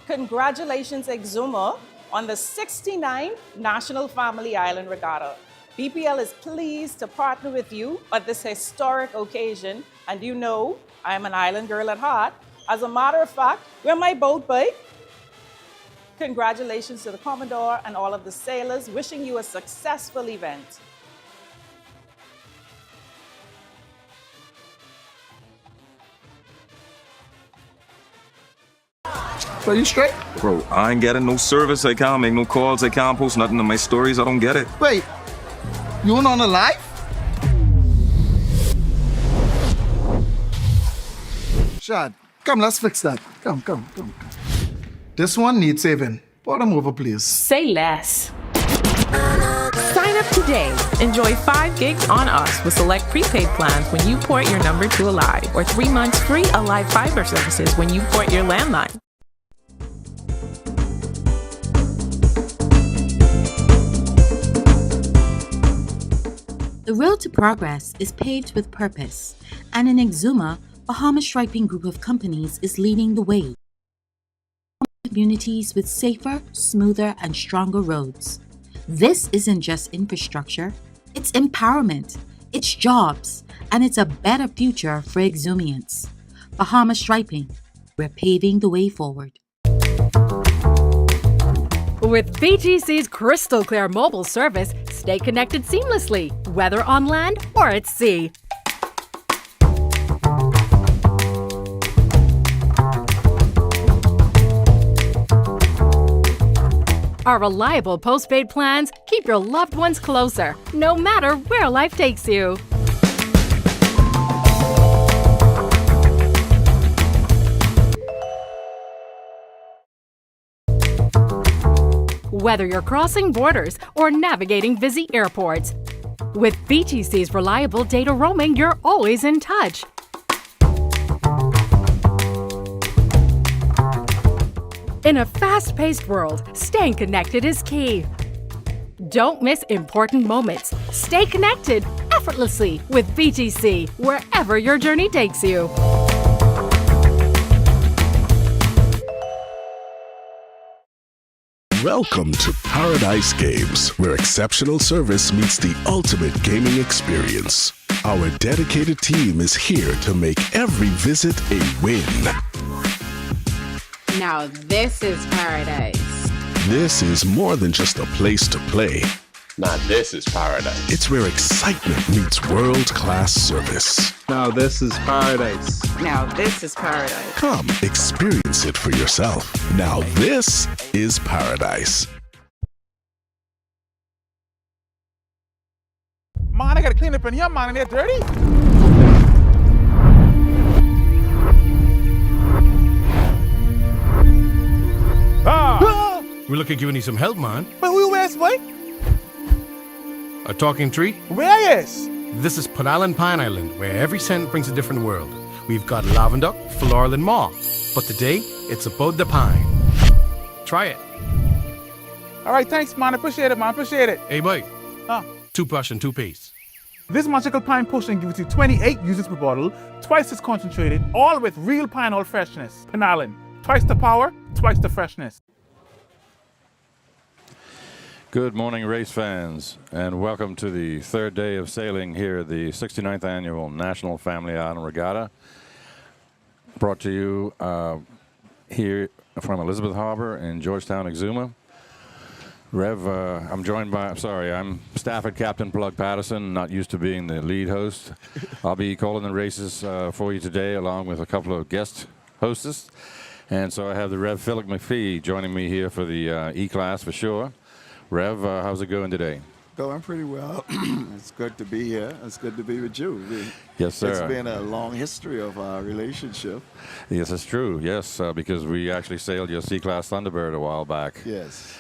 Congratulations, Exuma, on the 69th National Family Island Regatta. BPL is pleased to partner with you at this historic occasion, and you know I'm an island girl at heart. As a matter of fact, we're my boat bike. Congratulations to the Commodore and all of the sailors, wishing you a successful event. So you straight? Bro, I ain't getting no service. I can't make no calls. I can't post nothing on my stories. I don't get it. Wait, you went on a live? Shad, come, let's fix that. Come. This one needs saving. Pour them over, please. Say less. Sign up today. Enjoy 5 gigs on us with select prepaid plans when you port your number to Alive, or 3 months free Alive fiber services when you port your landline. The road to progress is paved with purpose, and in Exuma, Bahamas Striping Group of Companies is leading the way. Communities with safer, smoother, and stronger roads. This isn't just infrastructure, it's empowerment, it's jobs, and it's a better future for Exumians. Bahamas Striping, we're paving the way forward. With BGC's crystal clear mobile service, stay connected seamlessly, whether on land or at sea. Our reliable postpaid plans keep your loved ones closer, no matter where life takes you. Whether you're crossing borders or navigating busy airports, with BGC's reliable data roaming, you're always in touch. In a fast-paced world, staying connected is key. Don't miss important moments. Stay connected effortlessly with BGC, wherever your journey takes you. Welcome to Paradise Games, where exceptional service meets the ultimate gaming experience. Our dedicated team is here to make every visit a win. Now this is paradise. This is more than just a place to play. Now this is paradise. It's where excitement meets world-class service. Now this is paradise. Now this is paradise. Come, experience it for yourself. Now this is paradise. Man, I gotta clean up in here, man, and they're dirty. We're looking at giving you some help, man. But who is, boy? A talking tree? Where is? This is Panalan Pine Island, where every scent brings a different world. We've got lavender, floral, and moss. But today, it's about the pine. Try it. All right, thanks, man. Appreciate it, man. Appreciate it. Hey, boy. Huh? Toothbrush and toothpaste. This magical pine potion gives you 28 uses per bottle, twice as concentrated, all with real pine oil freshness. Panalan. Twice the power, twice the freshness. Good morning, race fans, and welcome to the third day of sailing here at the 69th Annual National Family Island Regatta, brought to you here from Elizabeth Harbor in Georgetown, Exuma. Rev, I'm Stafford Captain Plug Patterson, not used to being the lead host. I'll be calling the races for you today, along with a couple of guest hostess. And so I have the Rev Philip McPhee joining me here for the E-Class for sure. Rev, how's it going today? Going pretty well. It's good to be here. It's good to be with you. Yes, sir. It's been a long history of our relationship. Yes, it's true. Yes, because we actually sailed your C-Class Thunderbird a while back. Yes.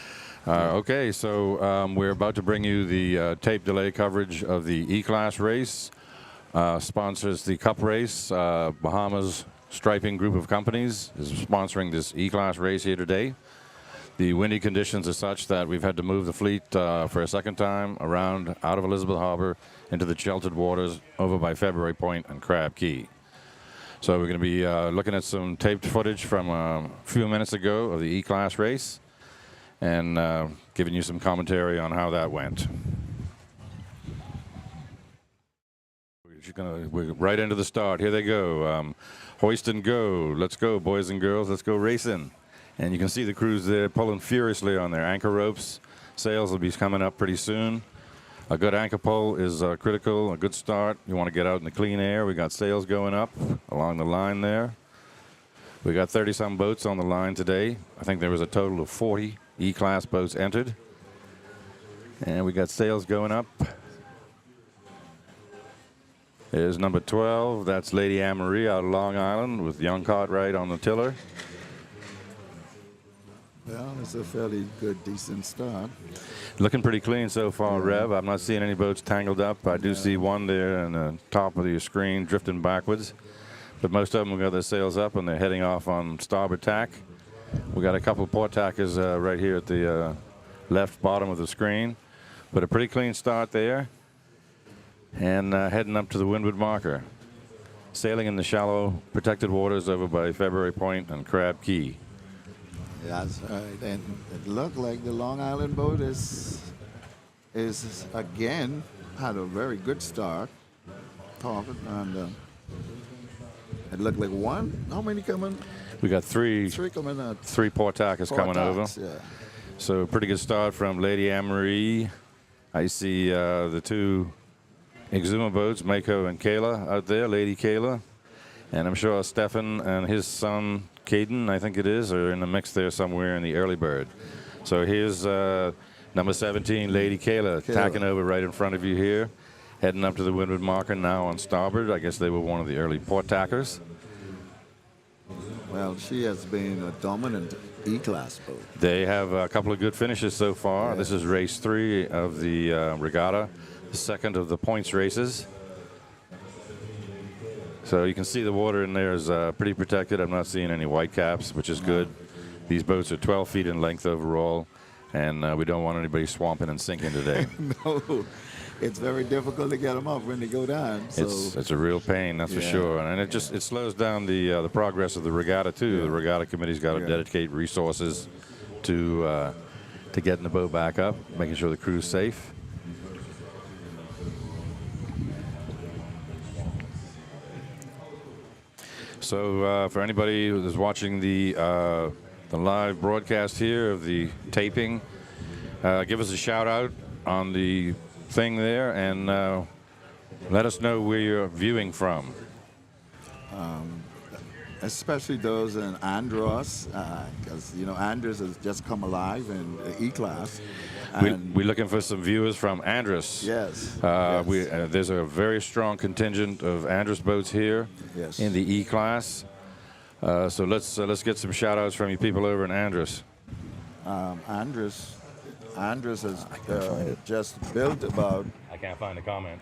Okay, so we're about to bring you the tape delay coverage of the E-Class race. Sponsors the Cup race. Bahamas Striping Group of Companies is sponsoring this E-Class race here today. The windy conditions are such that we've had to move the fleet for a second time around out of Elizabeth Harbor into the sheltered waters over by February Point and Crab Key. So we're going to be looking at some taped footage from a few minutes ago of the E-Class race and giving you some commentary on how that went. We're right into the start. Here they go. Hoist and go. Let's go, boys and girls. Let's go racing. And you can see the crews there pulling furiously on their anchor ropes. Sails will be coming up pretty soon. A good anchor pull is critical, a good start. You want to get out in the clean air. We got sails going up along the line there. We got 30-some boats on the line today. I think there was a total of 40 E-Class boats entered. And we got sails going up. There's number 12. That's Lady Anne-Marie out of Long Island with young Cartwright on the tiller. Well, it's a fairly good, decent start. Looking pretty clean so far, Rev. I'm not seeing any boats tangled up. I do see one there on the top of your screen drifting backwards. But most of them have got their sails up and they're heading off on starboard tack. We got a couple of port tackers right here at the left bottom of the screen. But a pretty clean start there. And heading up to the windward marker. Sailing in the shallow, protected waters over by February Point and Crab Key. That's right. And it looked like the Long Island boat is again had a very good start. And it looked like one. How many coming? We got three coming out. 3 port tackers coming over. Yeah. So pretty good start from Lady Anne-Marie. I see the 2 exuma boats, Mako and Kayla out there, Lady Kayla. And I'm sure Stefan and his son, Caden, I think it is, are in the mix there somewhere in the early bird. So here's number 17, Lady Kayla, tacking over right in front of you here, heading up to the windward marker now on starboard. I guess they were one of the early port tackers. Well, she has been a dominant E-Class boat. They have a couple of good finishes so far. Yeah. This is race 3 of the regatta, the second of the points races. So you can see the water in there is pretty protected. I'm not seeing any white caps, which is good. These boats are 12 feet in length overall, and we don't want anybody swamping and sinking today. No, it's very difficult to get them up when they go down. So. It's a real pain, that's for sure. And it slows down the progress of the regatta too. Yeah. The regatta committee's got to dedicate resources to getting the boat back up, making sure the crew's safe. So for anybody who's watching the live broadcast here of the taping, give us a shout out on the thing there and let us know where you're viewing from. Especially those in Andros, because Andros has just come alive in the E-Class. We're looking for some viewers from Andros. Yes. There's a very strong contingent of Andros boats here in the E-Class. So let's get some shout outs from you people over in Andros. Andros has just built about. I can't find the comment.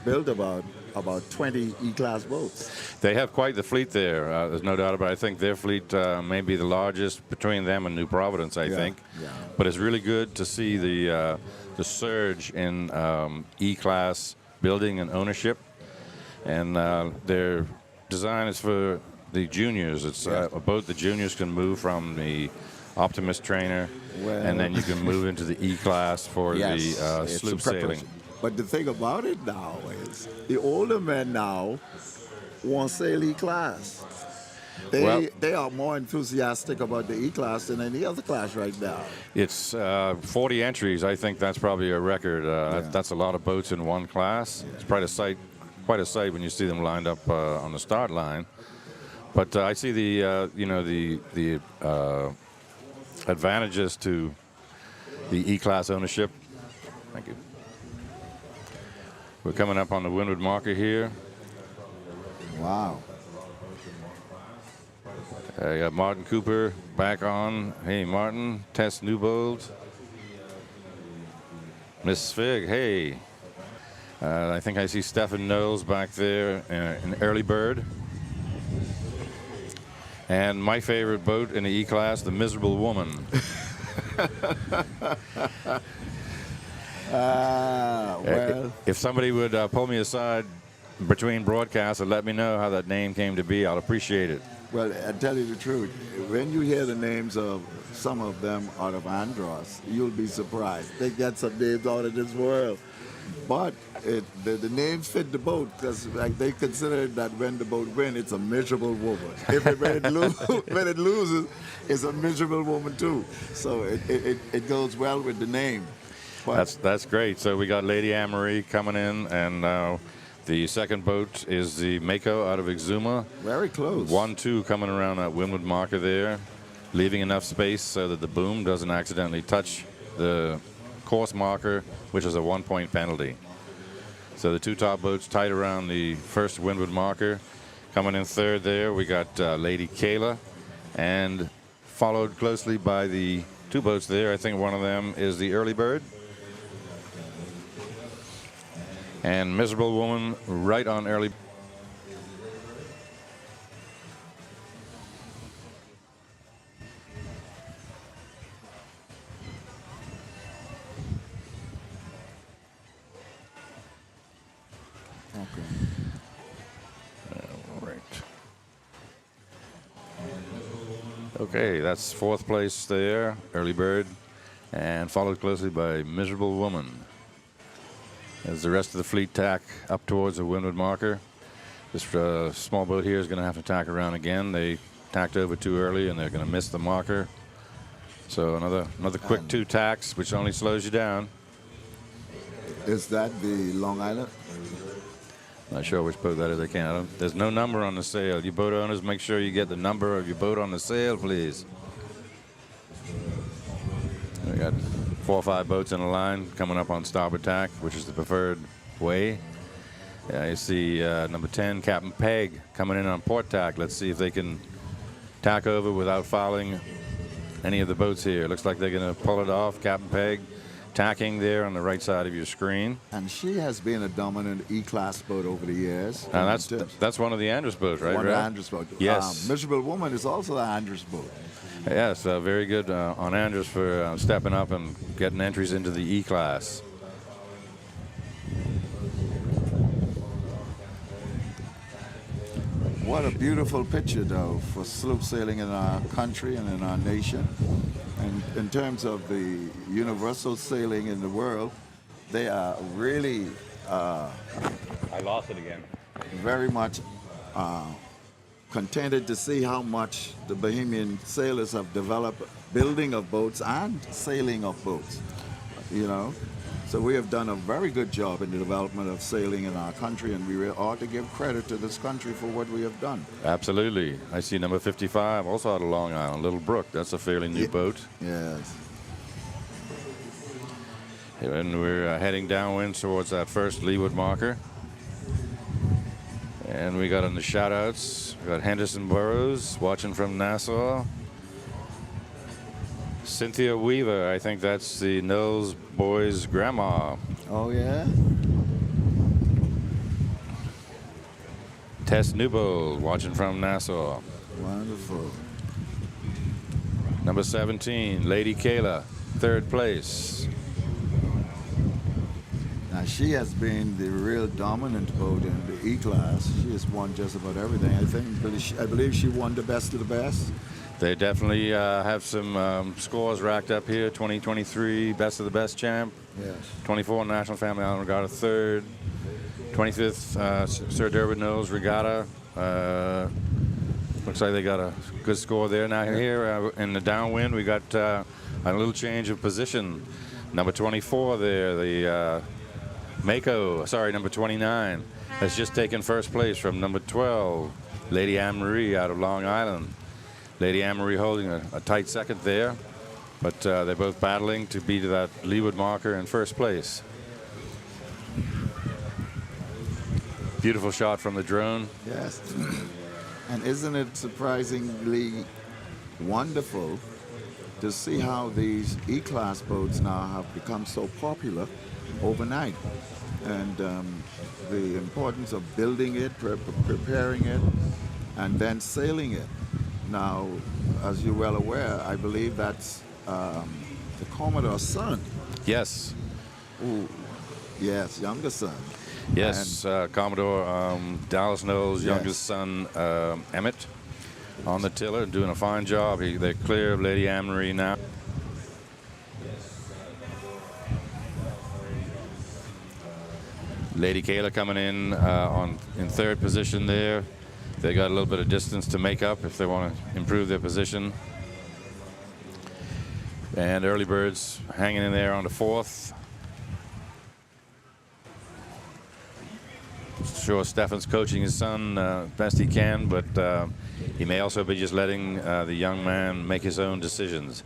Built about 20 E-Class boats. They have quite the fleet there. There's no doubt about it. I think their fleet may be the largest between them and New Providence, I think. Yeah. But it's really good to see the surge in E-Class building and ownership. And their design is for the juniors. It's a boat the juniors can move from the Optimist trainer, and then you can move into the E-Class for the sloop sailing. But the thing about it now is the older men now want to sail E-Class. They are more enthusiastic about the E-Class than any other class right now. It's 40 entries. I think that's probably a record. That's a lot of boats in one class. It's quite a sight when you see them lined up on the start line. But I see the advantages to the E-Class ownership. Thank you. We're coming up on the windward marker here. Wow. I got Martin Cooper back on. Hey, Martin. Tess Newbold. Miss Fig, hey. I think I see Stephen Knowles back there in early bird. And my favorite boat in the E-Class, the Miserable Woman. Well. If somebody would pull me aside between broadcasts and let me know how that name came to be. I'll appreciate it. Well, I tell you the truth, when you hear the names of some of them out of Andros, you'll be surprised. They get some names out of this world. But the names fit the boat because like, they consider that when the boat wins, it's a miserable woman. When it loses, it's a miserable woman too. So it goes well with the name. But That's great. So we got Lady Anne-Marie coming in, and the second boat is the Mako out of Exuma. Very close. 1-2 coming around that windward marker there, leaving enough space so that the boom doesn't accidentally touch the course marker, which is a 1-point penalty. So the two top boats tight around the first windward marker. Coming in third there, we got Lady Kayla, and followed closely by the two boats there. I think one of them is the Early Bird. And Miserable Woman right on Early. Okay, that's fourth place there, Early Bird, and followed closely by Miserable Woman. As the rest of the fleet tack up towards the windward marker, this small boat here is going to have to tack around again. They tacked over too early, and they're going to miss the marker. So another quick two tacks, which only slows you down. Is that the Long Island? Not sure which boat that is. I can't. There's no number on the sail. You boat owners, make sure you get the number of your boat on the sail, please. We got 4 or 5 boats in a line coming up on starboard tack, which is the preferred way. Yeah, you see number 10, Captain Peg, coming in on port tack. Let's see if they can tack over without fouling any of the boats here. Looks like they're going to pull it off. Captain Peg tacking there on the right side of your screen. And she has been a dominant E-class boat over the years. And that's one of the Andros boats, right? One of the Andros boats. Yes. Miserable Woman is also the Andros boat. Yes, very good on Andros for stepping up and getting entries into the E-class. What a beautiful picture, though, for sloop sailing in our country and in our nation. And in terms of the universal sailing in the world, they are really I lost it again. Very much contented to see how much the Bahamian sailors have developed building of boats and sailing of boats, you know. So we have done a very good job in the development of sailing in our country, and we ought to give credit to this country for what we have done. Absolutely. I see number 55, also out of Long Island, Little Brook. That's a fairly new boat. Yes. And we're heading downwind towards that first leeward marker. And we got on the shout-outs. We got Henderson Burroughs watching from Nassau. Cynthia Weaver, I think that's the Knowles boys' grandma. Oh, yeah? Tess Newbold watching from Nassau. Wonderful. Number 17, Lady Kayla, third place. Now, she has been the real dominant boat in the E-class. She has won just about everything. I believe she won the best of the best. They definitely have some scores racked up here. 2023 Best of the Best champ. Yes. 24 National Family Island Regatta third. 25th Sir Derwent Knowles Regatta. Looks like they got a good score there. Now here in the downwind, we got a little change of position. Number 24 there, the Mako, number 29, has just taken first place from number 12, Lady Anne-Marie out of Long Island. Lady Anne-Marie holding a tight second there, but they're both battling to be to that leeward marker in first place. Beautiful shot from the drone. Yes. And isn't it surprisingly wonderful to see how these E-class boats now have become so popular overnight? And the importance of building it, preparing it, and then sailing it. Now, as you're well aware, I believe that's the Commodore's son. Yes. Ooh, yes, younger son. Yes, Commodore Dallas Knowles' youngest son, Emmett, on the tiller, doing a fine job. They're clear of Lady Anne-Marie now. Lady Kayla coming in in third position there. They got a little bit of distance to make up if they want to improve their position. And Early Birds hanging in there on the fourth. Sure, Stefan's coaching his son best he can, but he may also be just letting the young man make his own decisions.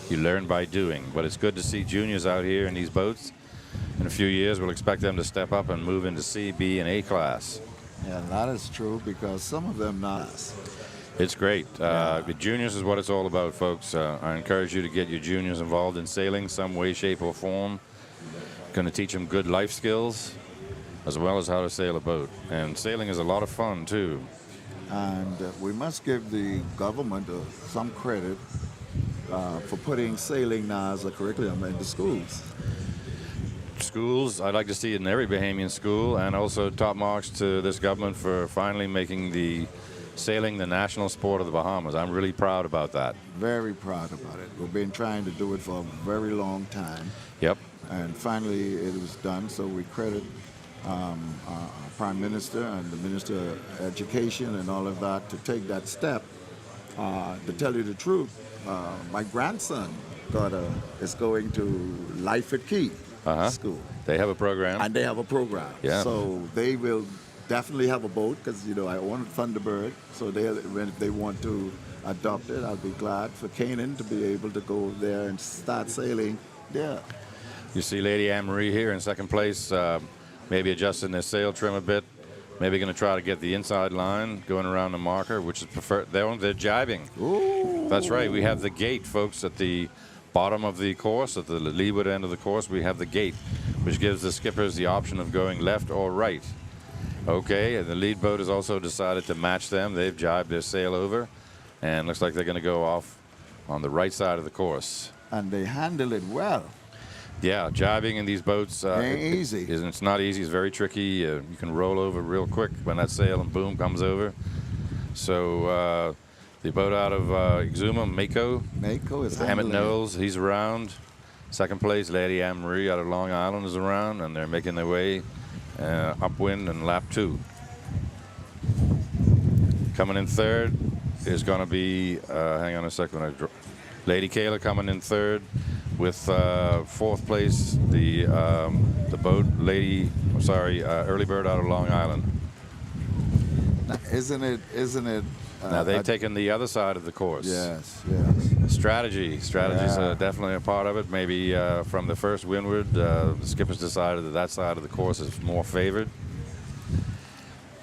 You learn by doing, but it's good to see juniors out here in these boats. In a few years, we'll expect them to step up and move into C, B, and A class. Yeah, that is true because some of them not. It's great. The juniors is what it's all about, folks. I encourage you to get your juniors involved in sailing some way, shape, or form. Going to teach them good life skills as well as how to sail a boat. And sailing is a lot of fun, too. And we must give the government some credit for putting sailing now as a curriculum in the schools. Schools, I'd like to see it in every Bahamian school, and also top marks to this government for finally making the sailing the national sport of the Bahamas. I'm really proud about that. Very proud about it. We've been trying to do it for a very long time. Yep. And finally it was done, so we credit our Prime Minister and the Minister of Education and all of that to take that step. To tell you the truth, my grandson is going to Life at Key school. They have a program. And they have a program. Yeah. So they will definitely have a boat because, you know, I own Thunderbird. So if they want to adopt it, I'll be glad for Canaan to be able to go there and start sailing there. You see Lady Anne-Marie here in second place, maybe adjusting their sail trim a bit. Maybe going to try to get the inside line going around the marker, which is preferred. They're jibing. Ooh. That's right. We have the gate, folks, at the bottom of the course, at the leeward end of the course. We have the gate, which gives the skippers the option of going left or right. Okay, and the lead boat has also decided to match them. They've jibed their sail over, and looks like they're going to go off on the right side of the course. And they handle it well. Yeah, jibing in these boats ain't easy. It's not easy. It's very tricky. You can roll over real quick when that sail and boom comes over. So the boat out of Exuma, Mako is Emmett handling Knowles, he's around. Second place, Lady Anne-Marie out of Long Island is around, and they're making their way upwind in lap 2. Coming in third is going to be, hang on a second, Lady Kayla coming in third. With fourth place, the boat, Early Bird out of Long Island. Now, isn't it? Now they've taken the other side of the course. Yes. Strategy's definitely a part of it. Maybe from the first windward, the skippers decided that side of the course is more favored.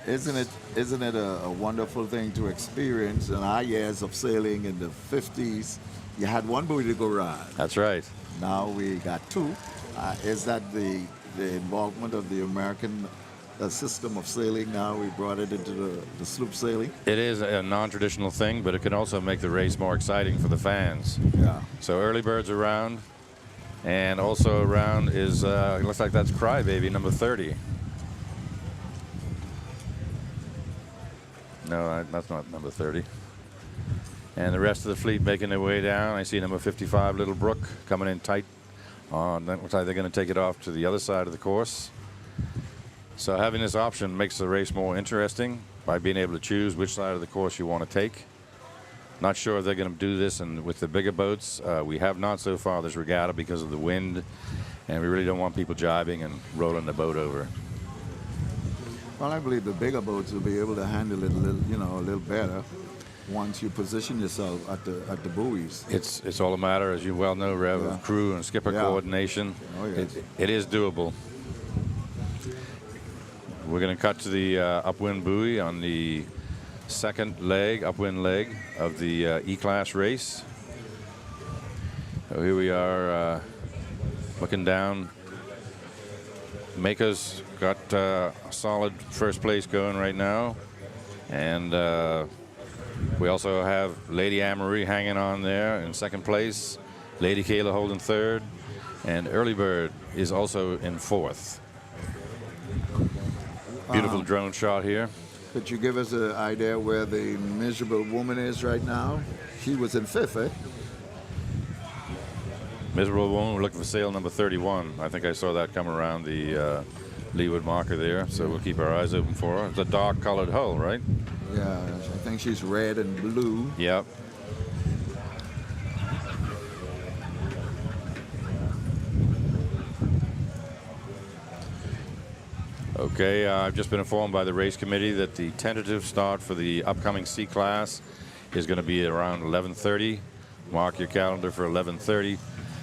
Isn't it a wonderful thing to experience in our years of sailing in the 50s? You had one buoy to go around. That's right. Now we got 2. Is that the involvement of the American system of sailing now? We brought it into the sloop sailing. It is a non-traditional thing, but it can also make the race more exciting for the fans. Yeah. So Early Bird's around, and also around is, looks like that's Crybaby, number 30. No, that's not number 30. And the rest of the fleet making their way down. I see number 55, Little Brook, coming in tight. That looks like they're going to take it off to the other side of the course. So having this option makes the race more interesting by being able to choose which side of the course you want to take. Not sure if they're going to do this with the bigger boats. We have not so far this regatta because of the wind, and we really don't want people jibing and rolling the boat over. Well, I believe the bigger boats will be able to handle it a little better once you position yourself at the buoys. It's all a matter, as you well know, Rev, of crew and skipper coordination. Oh, yes. It is doable. We're going to cut to the upwind buoy on the second upwind leg of the E-Class race. So here we are looking down. Mako's got a solid first place going right now. And we also have Lady Anne-Marie hanging on there in second place. Lady Kayla holding third. And Early Bird is also in fourth. Beautiful drone shot here. Could you give us an idea where the miserable woman is right now? She was in 5th, eh? Miserable woman, we're looking for sail number 31. I think I saw that come around the leeward marker there, so we'll keep our eyes open for her. It's a dark colored hull, right? Yeah, I think she's red and blue. Yep. Okay, I've just been informed by the race committee that the tentative start for the upcoming C class is going to be around 11:30. Mark your calendar for 11:30.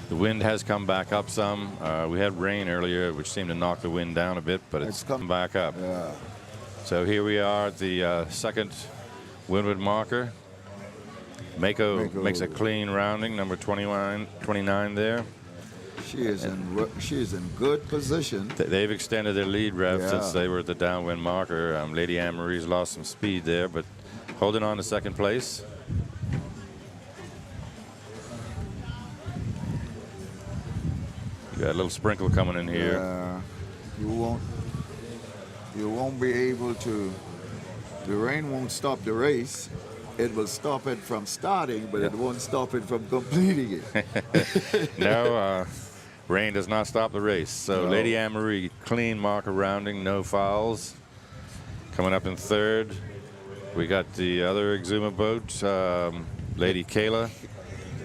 The wind has come back up some. We had rain earlier, which seemed to knock the wind down a bit, but it's come back up. Yeah. So here we are at the second windward marker. Mako makes a clean rounding, number 29 there. She is in good position. They've extended their lead, Rev, Yeah. since they were at the downwind marker. Lady Anne-Marie's lost some speed there, but holding on to second place. You got a little sprinkle coming in here. Yeah. You won't be able to. The rain won't stop the race. It will stop it from starting, but it won't stop it from completing it. No, rain does not stop the race. So No. Lady Anne-Marie, clean marker rounding, no fouls. Coming up in third, we got the other exuma boat, Lady Kayla,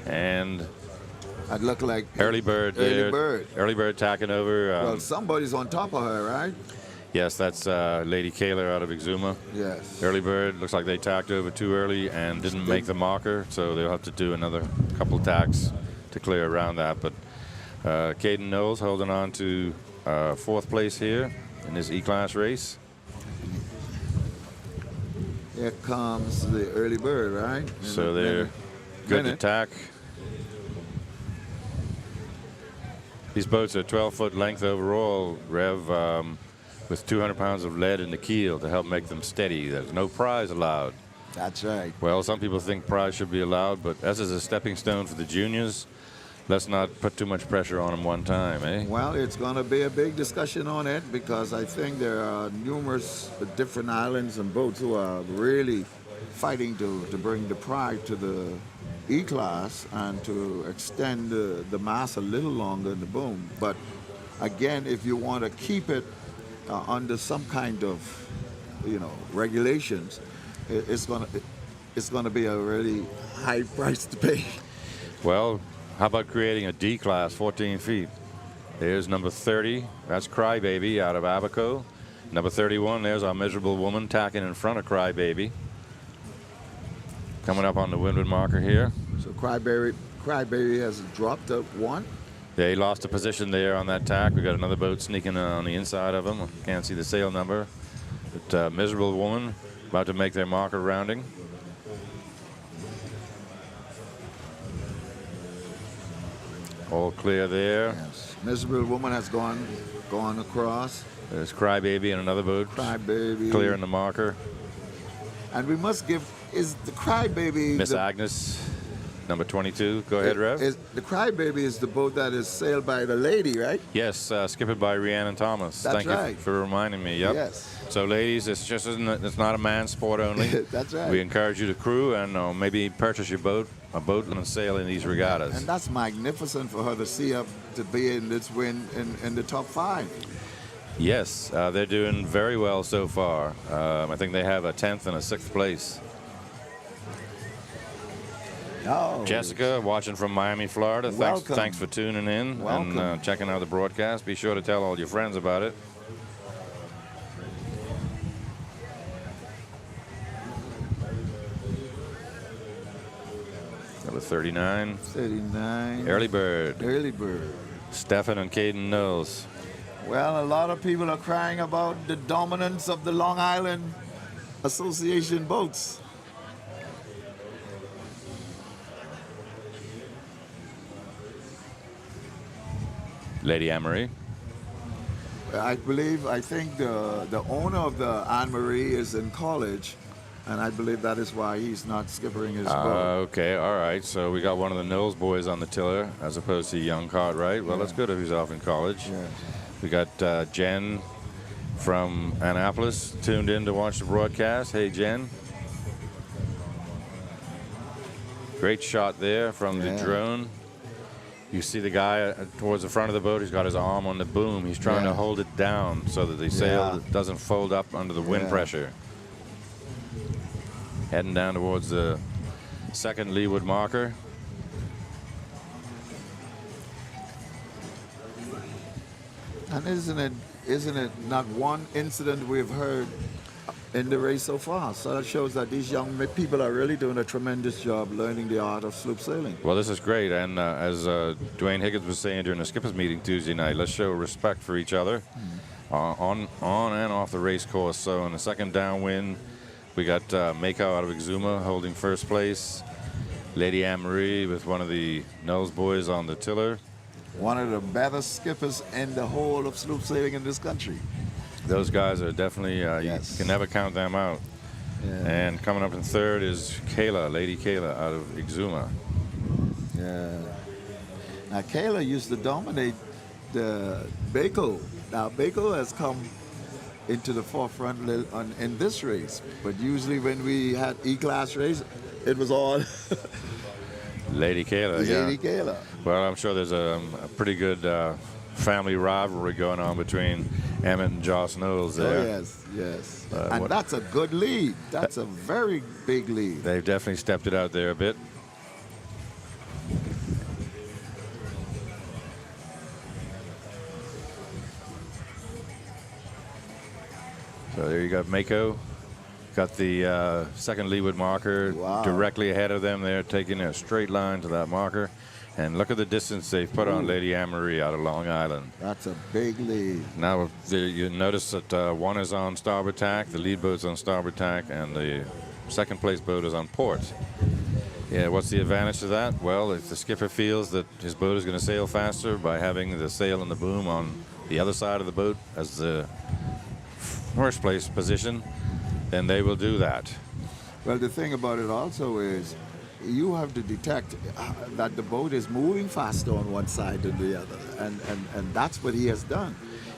and I'd look like Early Bird Early there. Bird. Early Bird tacking over. Well, somebody's on top of her, right? Yes, that's Lady Kayla out of Exuma. Yes. Early Bird, looks like they tacked over too early and didn't make the marker, so they'll have to do another couple tacks to clear around that. But Caden Knowles holding on to fourth place here in this E-Class race. Here comes the Early Bird, right? So they're good to tack. These boats are 12-foot length overall, Rev, with 200 pounds of lead in the keel to help make them steady. There's no prize allowed. That's right. Well, some people think prize should be allowed, but as is a stepping stone for the juniors, let's not put too much pressure on them one time, eh? Well, it's going to be a big discussion on it because I think there are numerous different islands and boats who are really fighting to bring the pride to the E-Class and to extend the mast a little longer in the boom. But again, if you want to keep it under some kind of, regulations, it's gonna be a really high price to pay. Well, how about creating a D class, 14 feet? There's number 30. That's Crybaby out of Abaco. Number 31, there's our miserable woman tacking in front of Crybaby. Coming up on the windward marker here. So Crybaby has dropped up one. Yeah, he lost a position there on that tack. We got another boat sneaking on the inside of him. Can't see the sail number. But miserable woman about to make their marker rounding. All clear there. Yes. Miserable woman has gone across. There's Crybaby and another boat. Crybaby. Clearing the marker. And we must give, is the Crybaby... Miss Agnes, number 22. Go ahead, Rev. The Crybaby is the boat that is sailed by the lady, right? Yes, skippered by Rhiannon Thomas. That's Thank right. you for reminding me. Yep. Yes. So, ladies, it's not a man's sport only. That's right. We encourage you to crew and maybe purchase your boat, a boat and sail in these regattas. And that's magnificent for her to see up to be in this win in the top 5. Yes, they're doing very well so far. I think they have a 10th and a 6th place. Oh, Jessica, watching from Miami, Florida. Welcome. Thanks for tuning in and checking out the broadcast. Be sure to tell all your friends about it. Number 39. 39. Early Bird. Early Bird. Stefan and Caden Knowles. Well, a lot of people are crying about the dominance of the Long Island Association boats. Lady Anne-Marie. I think the owner of the Anne-Marie is in college, and I believe that is why he's not skippering his boat. Okay, all right. So we got one of the Knowles boys on the tiller as opposed to young Cartwright. Well, that's good if he's off in college. Yeah. We got Jen from Annapolis tuned in to watch the broadcast. Hey, Jen. Great shot there from the drone. You see the guy towards the front of the boat. He's got his arm on the boom. He's trying to hold it down so that the sail doesn't fold up under the wind pressure. Heading down towards the second leeward marker. And isn't it not one incident we've heard in the race so far? So that shows that these young people are really doing a tremendous job learning the art of sloop sailing. Well, this is great, and as Dwayne Higgins was saying during the skippers meeting Tuesday night, let's show respect for each other on and off the race course. So in the second downwind, we got Mako out of Exuma holding first place. Lady Anne-Marie with one of the Knowles boys on the tiller. One of the better skippers in the whole of sloop sailing in this country. Those guys are definitely, you can never count them out. Yeah. And coming up in third is Kayla, Lady Kayla out of Exuma. Yeah. Now, Kayla used to dominate the Baco. Now, Baco has come into the forefront in this race. But usually when we had E-class race, it was all Lady Kayla, Lady Kayla. Well, I'm sure there's a pretty good family rivalry going on between Emmett and Joss Knowles there. Oh, yes. And that's a good lead. That's a very big lead. They've definitely stepped it out there a bit. So there you got Mako. Got the second leeward marker directly ahead of them there, taking a straight line to that marker. And look at the distance they've put on Lady Anne-Marie out of Long Island. That's a big lead. Now, you notice that one is on starboard tack, the lead boat's on starboard tack, and the second place boat is on port. Yeah, what's the advantage to that? Well, if the skipper feels that his boat is going to sail faster by having the sail and the boom on the other side of the boat as the first place position, then they will do that. Well, the thing about it also is you have to detect that the boat is moving faster on one side than the other, and that's what he has done.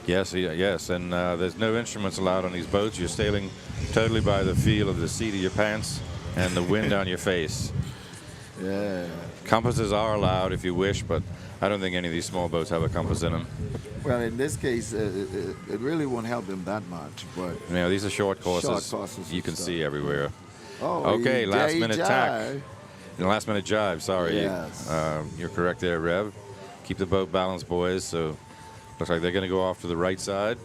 Yes, and there's no instruments allowed on these boats. You're sailing totally by the feel of the seat of your pants and the wind on your face. Yeah. Compasses are allowed if you wish, but I don't think any of these small boats have a compass in them. Well, in this case, it really won't help them that much. But you know, these are short courses. You can see everywhere. Okay, last minute tack. Last minute jibe, sorry. Yes. You're correct there, Rev. Keep the boat balanced, boys. So looks like they're going to go off to the right side.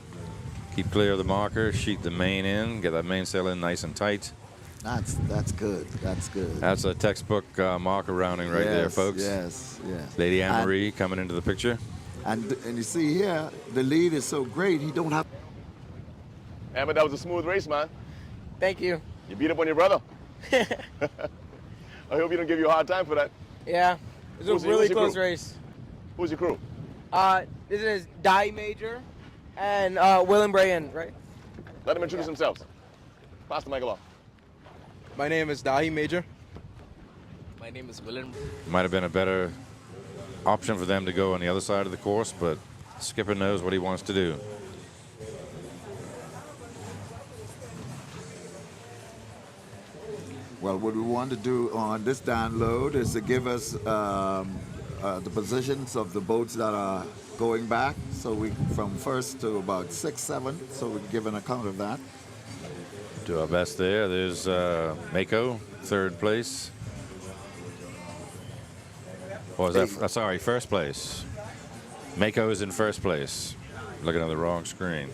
Keep clear of the marker. Sheet the main in. Get that mainsail in nice and tight. That's good. That's good. That's a textbook marker rounding right there, folks. Yes. Lady Anne-Marie coming into the picture. And you see here, the lead is so great, he don't have... Emmett, that was a smooth race, man. Thank you. You beat up on your brother. I hope he don't give you a hard time for that. Yeah, it was a really close race. Who's your crew? This is Dai Major and Will and Brian, right? Let them introduce themselves. Pass the mic along. My name is Dahi Major. My name is Willen. Might have been a better option for them to go on the other side of the course, but the skipper knows what he wants to do. Well, what we want to do on this download is to give us the positions of the boats that are going back. So we from first to about 6, 7. So we give an account of that. Do our best there. There's Mako, third place. Or is that, sorry, first place. Mako is in first place. Looking at the wrong screen.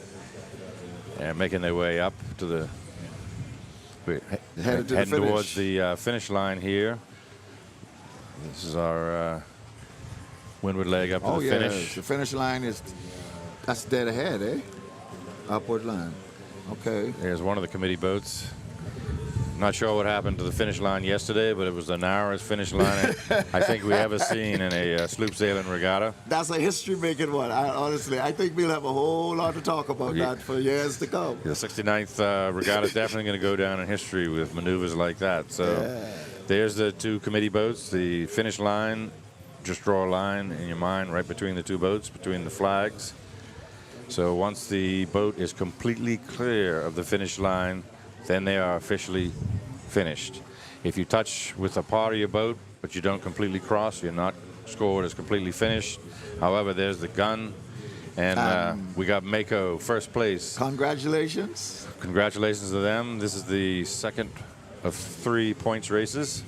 And making their way up to the... Heading towards the finish line here. This is our windward leg up to the finish. The finish line that's dead ahead, eh? Upward line. Okay. There's one of the committee boats. Not sure what happened to the finish line yesterday, but it was the narrowest finish line I think we ever seen in a sloop sailing regatta. That's a history-making one. Honestly, I think we'll have a whole lot to talk about that for years to come. The 69th regatta is definitely going to go down in history with maneuvers like that. So there's the two committee boats. The finish line, just draw a line in your mind right between the two boats, between the flags. So once the boat is completely clear of the finish line, then they are officially finished. If you touch with a part of your boat, but you don't completely cross, you're not scored as completely finished. However, there's the gun, and we got Mako first place. Congratulations. Congratulations to them. This is the second of 3 points races.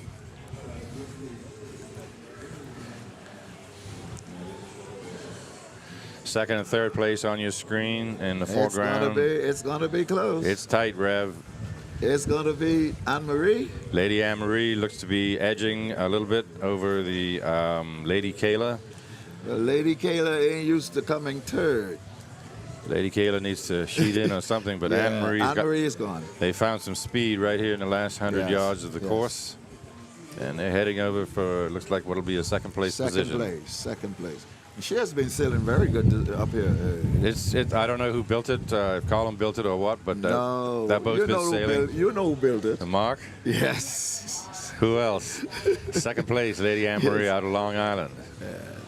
Second and third place on your screen in the foreground. It's gonna be close. It's tight, Rev. It's gonna be Anne-Marie. Lady Anne-Marie looks to be edging a little bit over the Lady Kayla. Lady Kayla ain't used to coming third. Lady Kayla needs to sheet in or something, but Yeah, Anne-Marie is gone. They found some speed right here in the last 100 Yes, yards of the course. And they're heading over for, looks like what'll be a second place position. Second place. She has been sailing very good up here. I don't know who built it, if Colin built it or what, but no, that boat's been sailing. You know who built it. The Mark? Yes. Who else? Second place, Lady Anne-Marie out of Long Island.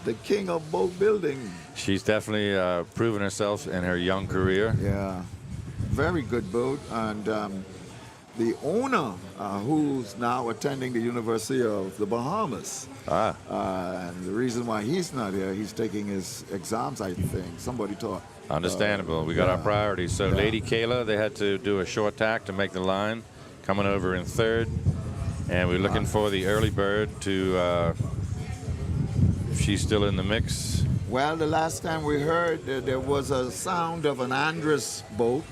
The king of boat building. She's definitely proven herself in her young career. Yeah. Very good boat. And the owner, who's now attending the University of the Bahamas. And the reason why he's not here, he's taking his exams, I think. Somebody taught. Understandable. We got our priorities. So Lady Kayla, they had to do a short tack to make the line, coming over in third. And we're looking for the early bird to, if she's still in the mix. Well, the last time we heard, there was a sound of an Andres boat.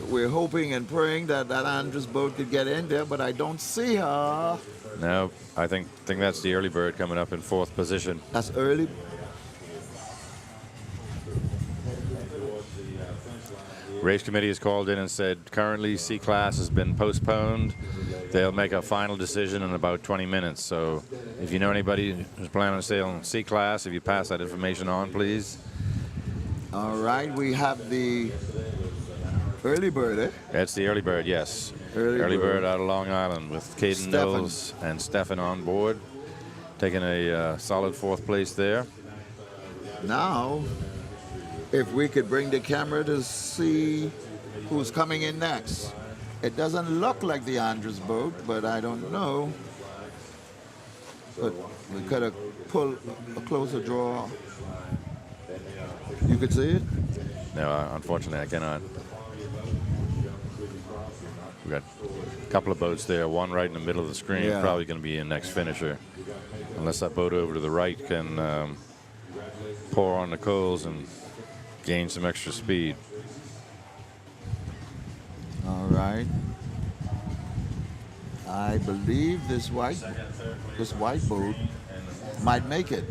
We're hoping and praying that that Andres boat could get in there, but I don't see her. No, I think that's the early bird coming up in fourth position. That's early. Race committee has called in and said currently C class has been postponed. They'll make a final decision in about 20 minutes. So if you know anybody who's planning on sailing C class, if you pass that information on, please. All right, we have the early bird, eh? That's the early bird, yes. Early bird out of Long Island with Caden Knowles and Stefan on board, taking a solid fourth place there. Now, if we could bring the camera to see who's coming in next. It doesn't look like the Andres boat, but I don't know. But we could have pulled a closer draw. You could see it? No, unfortunately I cannot. We got a couple of boats there, one right in the middle of the screen, probably going to be in next finisher. Unless that boat over to the right can pour on the coals and gain some extra speed. All right. I believe this white boat might make it.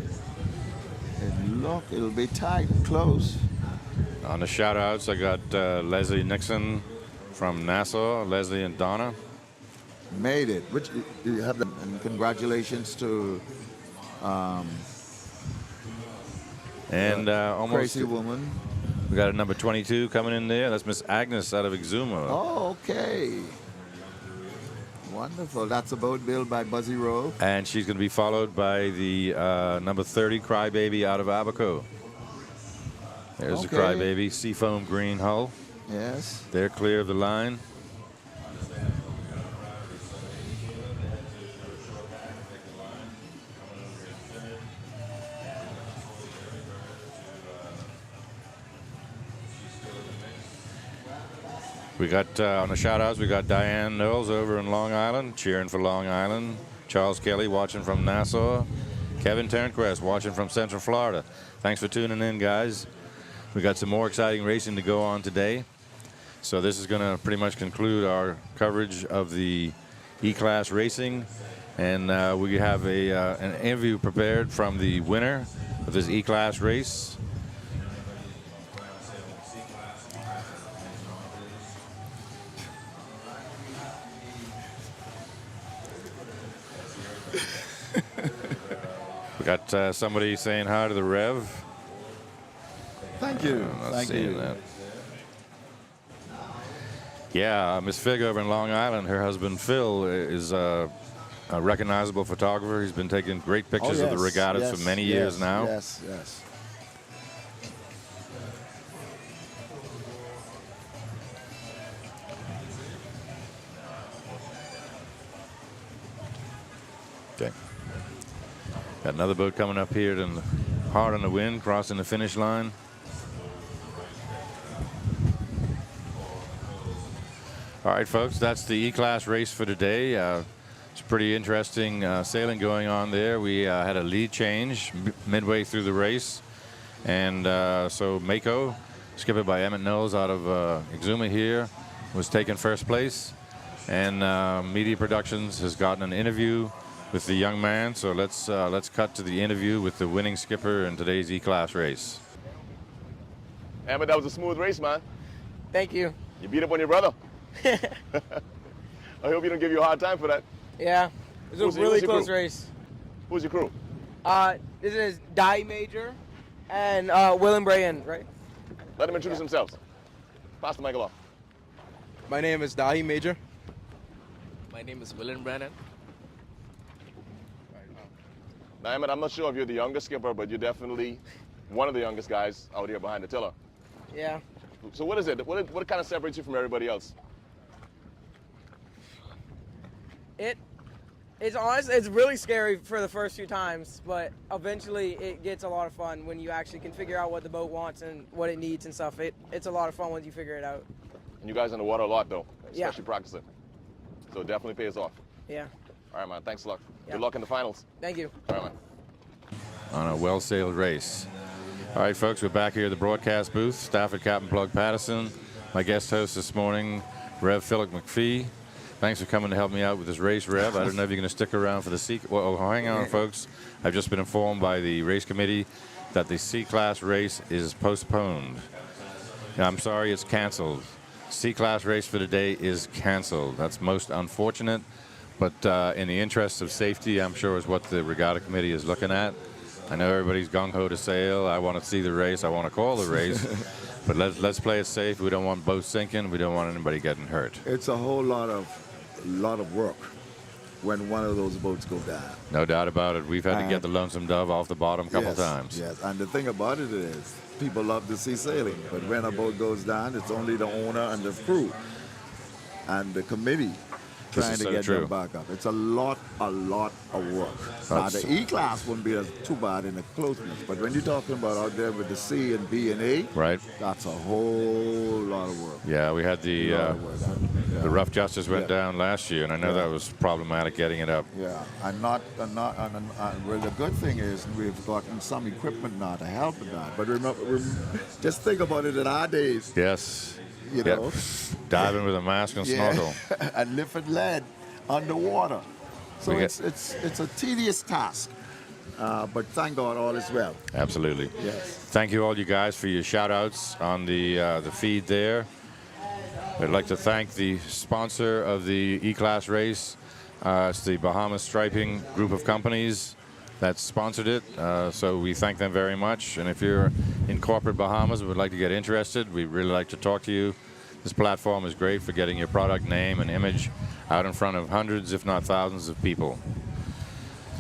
And look, it'll be tight, close. On the shout-outs, I got Leslie Nixon from Nassau, Leslie and Donna. Made it. Which you have them, and congratulations to almost Crazy Woman. We got a number 22 coming in there. That's Miss Agnes out of Exuma. Oh, okay. Wonderful. That's a boat built by Buzzy Rowe. And she's going to be followed by the number 30 Crybaby out of Abaco. There's the Crybaby, seafoam green hull. Yes. They're clear of the line. We got, on the shout-outs, we got Diane Knowles over in Long Island, cheering for Long Island. Charles Kelly watching from Nassau. Kevin Turnquest watching from Central Florida. Thanks for tuning in, guys. We got some more exciting racing to go on today. So this is going to pretty much conclude our coverage of the E-Class racing. And we have an interview prepared from the winner of this E-Class race. We got somebody saying hi to the Rev. Thank you. Thank you. That. Yeah, Miss Fig over in Long Island, her husband Phil is a recognizable photographer. He's been taking great pictures of the regattas for many years now. Yes, yes. Okay. Got another boat coming up here and hard on the wind, crossing the finish line. All right, folks, that's the E-Class race for today. It's pretty interesting sailing going on there. We had a lead change midway through the race. And so Mako, skippered by Emmett Knowles out of Exuma here, was taking first place. And Media Productions has gotten an interview with the young man. So let's cut to the interview with the winning skipper in today's E-Class race. Emmett, that was a smooth race, man. Thank you. You beat up on your brother. I hope you don't give you a hard time for that. Yeah, it was a really close race. Who's your crew? This is Dai Major and Will and Brian, right? Let them introduce themselves. Pass the mic along. My name is Dahi Major. My name is Will Brennan. Now, Emmett, I'm not sure if you're the youngest skipper, but you're definitely one of the youngest guys out here behind the tiller. Yeah. So what is it? What kind of separates you from everybody else? It's honest. It's really scary for the first few times, but eventually it gets a lot of fun when you actually can figure out what the boat wants and what it needs and stuff. It's a lot of fun once you figure it out. And you guys in the water a lot, though, Yeah. especially practicing. So it definitely pays off. Yeah. All right, man. Thanks a lot. Yeah. Good luck in the finals. Thank you. All right, man. On a well-sailed race. All right, folks, we're back here at the broadcast booth. Staff at Captain Plug Patterson. My guest host this morning, Rev Philip McPhee. Thanks for coming to help me out with this race, Rev. I don't know if you're going to stick around for the C. Well, hang on, folks. I've just been informed by the race committee that the C-Class race is postponed. I'm sorry, it's canceled. C-Class race for today is canceled. That's most unfortunate, but in the interest of safety, I'm sure is what the regatta committee is looking at. I know everybody's gung-ho to sail. I want to see the race. I want to call the race. But let's play it safe. We don't want boats sinking. We don't want anybody getting hurt. It's a whole lot of work when one of those boats go down. No doubt about it. We've had to get the Lonesome Dove off the bottom a couple times. Yes, and the thing about it is, people love to see sailing, but when a boat goes down, it's only the owner and the crew and the committee trying to get them back up. It's a lot of work. Now, the E-Class wouldn't be too bad in the closeness, but when you're talking about out there with the C and B and A, right, that's a whole lot of work. Yeah, we had the Rough Justice went down last year, and I know that was problematic getting it up. Yeah, and well, the good thing is we've gotten some equipment now to help with that. But remember, just think about it in our days. Yes. You know, diving with a mask and snorkel, and lifting lead underwater. So it's a tedious task, but thank God all is well. Absolutely. Yes. Thank you all you guys for your shout-outs on the feed there. I'd like to thank the sponsor of the E-Class race. It's the Bahamas Striping group of companies that sponsored it. So we thank them very much. And if you're in corporate Bahamas and would like to get interested, we'd really like to talk to you. This platform is great for getting your product name and image out in front of hundreds, if not thousands of people.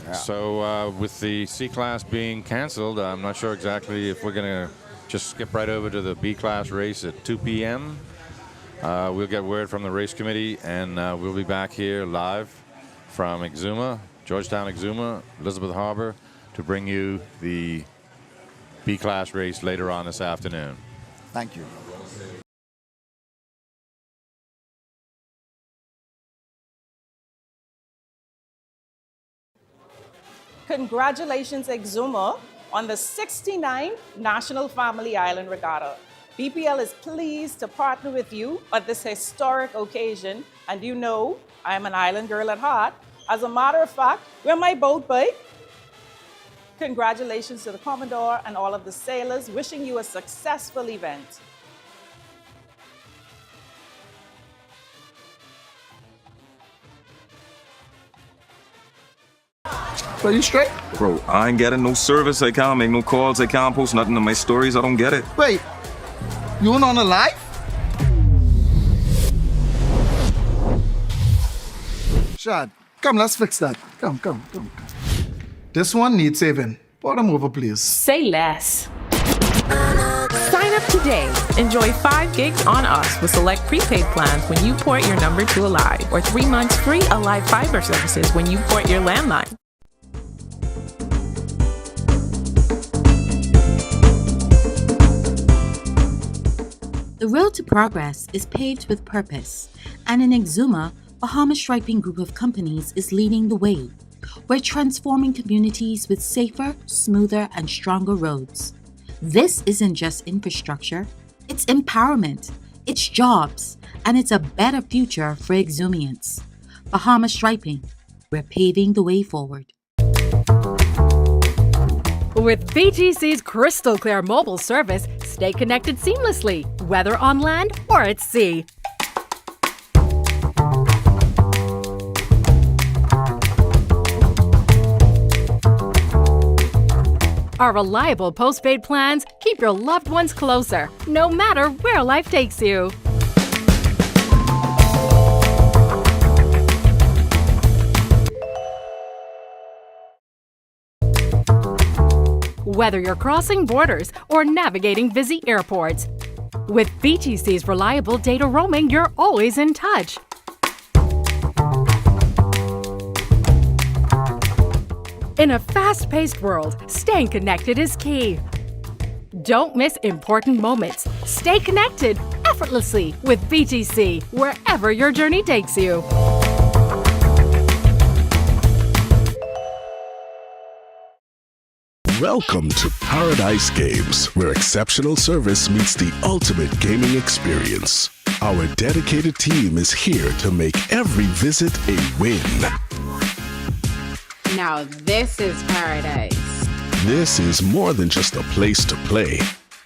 Yeah. So with the C-Class being canceled, I'm not sure exactly if we're going to just skip right over to the B-Class race at 2 p.m. We'll get word from the race committee, and we'll be back here live from Exuma, Georgetown Exuma, Elizabeth Harbor, to bring you the B-Class race later on this afternoon. Thank you. Congratulations, Exuma, on the 69th National Family Island Regatta. BPL is pleased to partner with you at this historic occasion, and you know I'm an island girl at heart. As a matter of fact, we're my boat bike. Congratulations to the Commodore and all of the sailors, wishing you a successful event. Are you straight? Bro, I ain't getting no service. I can't make no calls. I can't post nothing in my stories. I don't get it. Wait, you weren't on the live? Shad, come, let's fix that. Come. This one needs saving. Pour them over, please. Say less. Sign up today. Enjoy 5 gigs on us with select prepaid plans when you port your number to Alive, or 3 months free Alive fiber services when you port your landline. The road to progress is paved with purpose, and in Exuma, Bahamas Striping Group of Companies is leading the way. We're transforming communities with safer, smoother, and stronger roads. This isn't just infrastructure, it's empowerment, it's jobs, and it's a better future for Exumians. Bahamas Striping, we're paving the way forward. With BGC's crystal clear mobile service, stay connected seamlessly, whether on land or at sea. Our reliable postpaid plans keep your loved ones closer, no matter where life takes you. Whether you're crossing borders or navigating busy airports, with BTC's reliable data roaming, you're always in touch. In a fast-paced world, staying connected is key. Don't miss important moments. Stay connected effortlessly with BTC, wherever your journey takes you. Welcome to Paradise Games, where exceptional service meets the ultimate gaming experience. Our dedicated team is here to make every visit a win. Now this is paradise. This is more than just a place to play.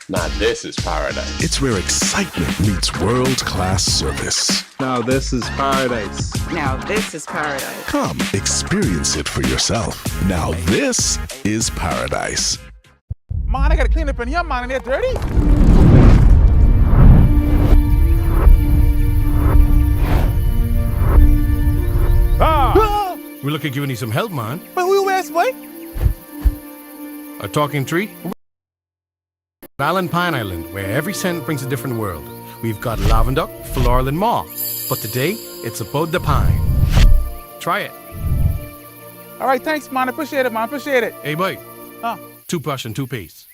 Now this is paradise. It's where excitement meets world-class service. Now this is paradise. Now this is paradise. Come, experience it for yourself. Now this is paradise. Man, I gotta clean up in here, man, and they're dirty. We look at giving you some help, man. But who you ask, boy? A talking tree? Island Pine Island, where every scent brings a different world. We've got lavender, floral, and more. But today, it's about the pine. Try it. All right, thanks, man. I appreciate it, man. Appreciate it. Hey, boy. Huh? 2 push and 2 pace.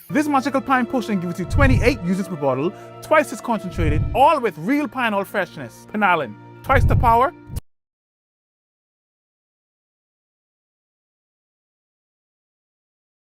This magical pine potion gives you 28 uses per bottle, twice as concentrated, all with real pine oil freshness. Panarin, twice the power,